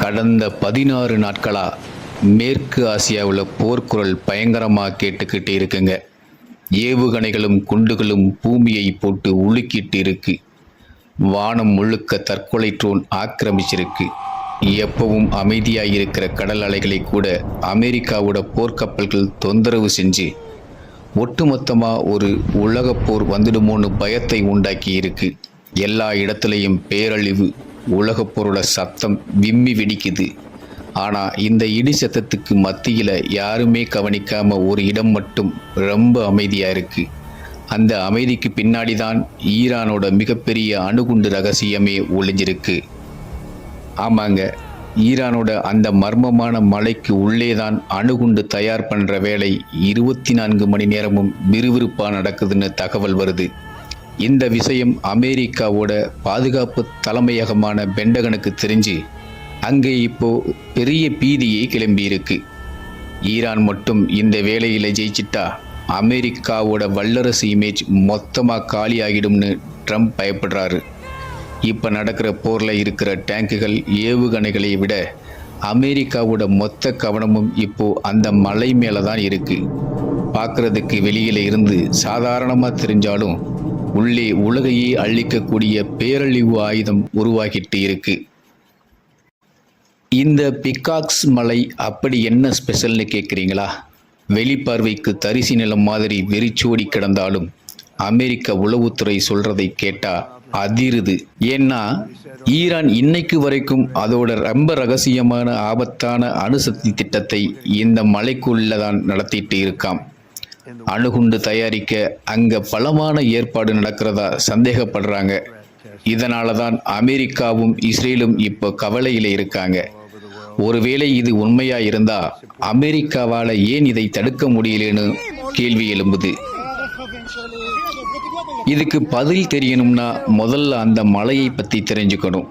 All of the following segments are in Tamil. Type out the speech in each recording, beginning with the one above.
கடந்த 16 நாட்களா மேற்கு ஆசியாவில் போர்க்குரல் பயங்கரமாக கேட்டுக்கிட்டு இருக்குங்க. ஏவுகணைகளும் குண்டுகளும் பூமியை போட்டு உலுக்கிட்டு இருக்கு. வானம் முழுக்க தற்கொலை ட்ரோன் ஆக்கிரமிச்சிருக்கு. எப்பவும் அமைதியாக இருக்கிற கடல் அலைகளை கூட அமெரிக்காவோட போர்க்கப்பல்கள் தொந்தரவு செஞ்சு ஒட்டுமொத்தமாக ஒரு உலகப் போர் வந்துடுமோன்னு பயத்தை உண்டாக்கி இருக்கு. எல்லா இடத்துலையும் பேரழிவு, உலகப் போரோட சத்தம் விம்மி வெடிக்குது. ஆனால் இந்த இடி சத்தத்துக்கு மத்தியில் யாருமே கவனிக்காம ஒரு இடம் மட்டும் ரொம்ப அமைதியாக இருக்கு. அந்த அமைதிக்கு பின்னாடி தான் ஈரானோட மிகப்பெரிய அணுகுண்டு ரகசியமே ஒளிஞ்சிருக்கு. ஆமாங்க, ஈரானோட அந்த மர்மமான மலைக்கு உள்ளே தான் அணுகுண்டு தயார் பண்ணுற வேலை 24 மணி நேரமும் விறுவிறுப்பாக நடக்குதுன்னு தகவல் வருது. இந்த விஷயம் அமெரிக்காவோட பாதுகாப்பு தலைமையகமான பென்டகனுக்கு தெரிஞ்சு அங்கே இப்போ பெரிய பீதியை கிளம்பியிருக்கு. ஈரான் மட்டும் இந்த வேலையில் ஜெயிச்சிட்டா அமெரிக்காவோட வல்லரசு இமேஜ் மொத்தமாக காலியாகிடும்னு ட்ரம்ப் பயப்படுறாரு. இப்போ நடக்கிற போரில் இருக்கிற டேங்குகள், ஏவுகணைகளை விட அமெரிக்காவோட மொத்த கவனமும் இப்போ அந்த மலை மேலே தான் இருக்குது. பார்க்குறதுக்கு வெளியில் இருந்து சாதாரணமாக தெரிஞ்சாலும் உள்ளே உலகையே அழிக்கக்கூடிய பேரழிவு ஆயுதம் உருவாகிட்டு இருக்கு. இந்த பிகாக்ஸ் மலை அப்படி என்ன ஸ்பெஷல்னு கேட்குறீங்களா? வெளிப்பார்வைக்கு தரிசி நிலம் மாதிரி வெறிச்சோடி கிடந்தாலும் அமெரிக்க உளவுத்துறை சொல்றதை கேட்டா அதிருது. ஏன்னா ஈரான் இன்னைக்கு வரைக்கும் அதோட ரொம்ப ரகசியமான ஆபத்தான அணுசக்தி திட்டத்தை இந்த மலைக்குள்ளதான் நடத்திட்டு இருக்காம். அணுகுண்டு தயாரிக்க அங்க பலமான ஏற்பாடு நடக்கிறதா சந்தேகப்படுறாங்க. இதனால தான் அமெரிக்காவும் இஸ்ரேலும் இப்போ கவலையில இருக்காங்க. ஒருவேளை இது உண்மையா இருந்தா அமெரிக்காவால ஏன் இதை தடுக்க முடியலன்னு கேள்வி எழும்புது. இதுக்கு பதில் தெரியணும்னா முதல்ல அந்த மலையை பற்றி தெரிஞ்சுக்கணும்.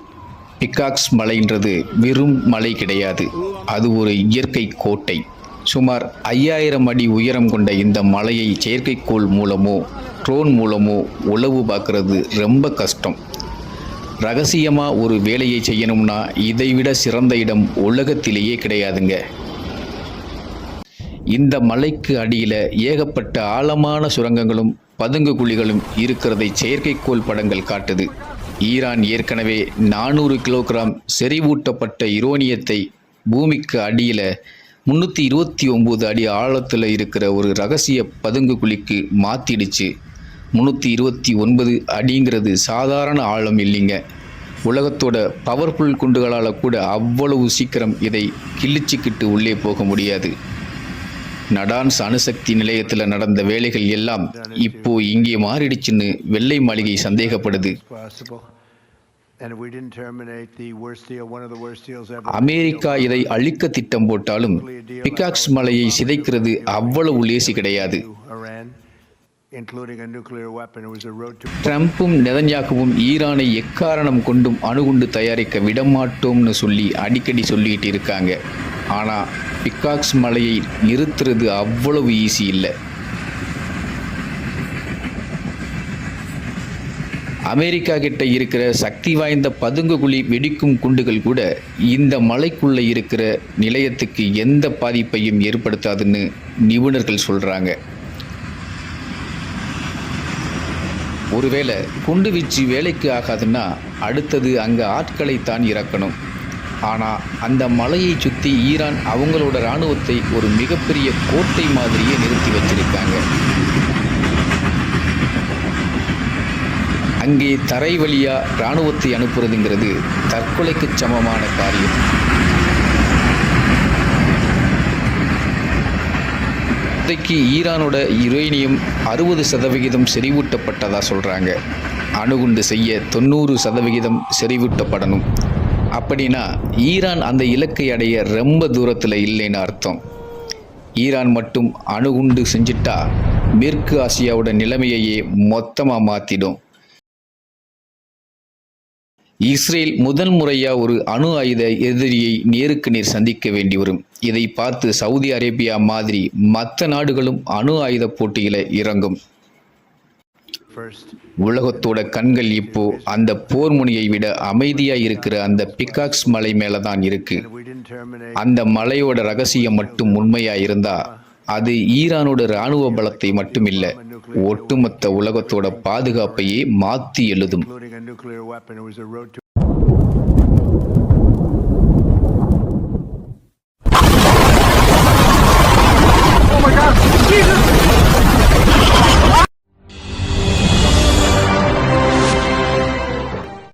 பிகாக்ஸ் மலைன்றது வெறும் மலை கிடையாது, அது ஒரு இயற்கை கோட்டை. சுமார் 5000 அடி உயரம் கொண்ட இந்த மலையை செயற்கைக்கோள் மூலமோ ட்ரோன் மூலமோ உளவு பார்க்கறது ரொம்ப கஷ்டம். ரகசியமாக ஒரு வேலையை செய்யணும்னா இதைவிட சிறந்த இடம் உலகத்திலேயே கிடையாதுங்க. இந்த மலைக்கு அடியில் ஏகப்பட்ட ஆழமான சுரங்கங்களும் பதுங்கு குழிகளும் இருக்கிறதை செயற்கைக்கோள் படங்கள் காட்டுது. ஈரான் ஏற்கனவே 400 கிலோகிராம் செறிவூட்டப்பட்ட யுரேனியத்தை பூமிக்கு அடியில் 329 அடி ஆழத்தில் இருக்கிற ஒரு ரகசிய பதுங்கு குழிக்கு மாற்றிடுச்சு. 329 அடிங்கிறது சாதாரண ஆழம் இல்லைங்க. உலகத்தோட பவர்ஃபுல் குண்டுகளால் கூட அவ்வளவு சீக்கிரம் இதை கிழிச்சிக்கிட்டு உள்ளே போக முடியாது. நடான்ஸ் அணுசக்தி நிலையத்தில் நடந்த வேலைகள் எல்லாம் இப்போ இங்கே மாறிடுச்சுன்னு வெள்ளை மாளிகை சந்தேகப்படுது. அமெரிக்கா இதை அழிக்க திட்டம் போட்டாலும் பிகாக்ஸ் மலையை சிதைக்கிறது அவ்வளவு லேசி கிடையாது. ட்ரம்பும் நெதன்யாகுவும் ஈரானை எக்காரணம் கொண்டும் அணுகுண்டு தயாரிக்க விடமாட்டோம்னு சொல்லி அடிக்கடி சொல்லிட்டு இருக்காங்க. ஆனால் பிகாக்ஸ் மலையை நிறுத்துறது அவ்வளவு ஈஸி இல்லை. அமெரிக்கா கிட்ட இருக்கிற சக்தி வாய்ந்த பதுங்கு குழி வெடிக்கும் குண்டுகள் கூட இந்த மலைக்குள்ள இருக்கிற நிலையத்துக்கு எந்த பாதிப்பையும் ஏற்படுத்தாதுன்னு நிபுணர்கள் சொல்றாங்க. ஒருவேளை குண்டு வீச்சு வேலைக்கு ஆகாதுன்னா அடுத்தது அங்கே ஆட்களை தான் இறக்கணும். ஆனால் அந்த மலையை சுற்றி ஈரான் அவங்களோட இராணுவத்தை ஒரு மிகப்பெரிய கோட்டை மாதிரியே நிறுத்தி வச்சிருக்காங்க. அங்கே தரை வழியாக இராணுவத்தை அனுப்புறதுங்கிறது தற்கொலைக்கு சமமான காரியம். இன்றைக்கு ஈரானோட யுரேனியம் 60% செறிவூட்டப்பட்டதாக சொல்கிறாங்க. அணுகுண்டு செய்ய 90% செறிவூட்டப்படணும். அப்படின்னா ஈரான் அந்த இலக்கை அடைய ரொம்ப தூரத்தில் இல்லைன்னு அர்த்தம். ஈரான் மட்டும் அணுகுண்டு செஞ்சிட்டா மேற்கு ஆசியாவோட நிலைமையையே மொத்தமாக மாற்றிடும். இஸ்ரேல் முதல் முறையாக ஒரு அணு ஆயுத எதிரியை நேருக்கு நேர் சந்திக்க வேண்டி வரும். இதை பார்த்து சவுதி அரேபியா மாதிரி மற்ற நாடுகளும் அணு ஆயுத போட்டியில் இறங்கும். உலகத்தோட கண்கள் இப்போ அந்த போர் முனையை விட அமைதியா இருக்கிற அந்த பிகாக்ஸ் மலை மேல தான் இருக்கு. அந்த மலையோட ரகசியம் மட்டும் உண்மையா இருந்தா அது ஈரானோட இராணுவ பலத்தை மட்டுமில்ல, ஒட்டுமொத்த உலகத்தோட பாதுகாப்பையே மாத்தி எழுதும்.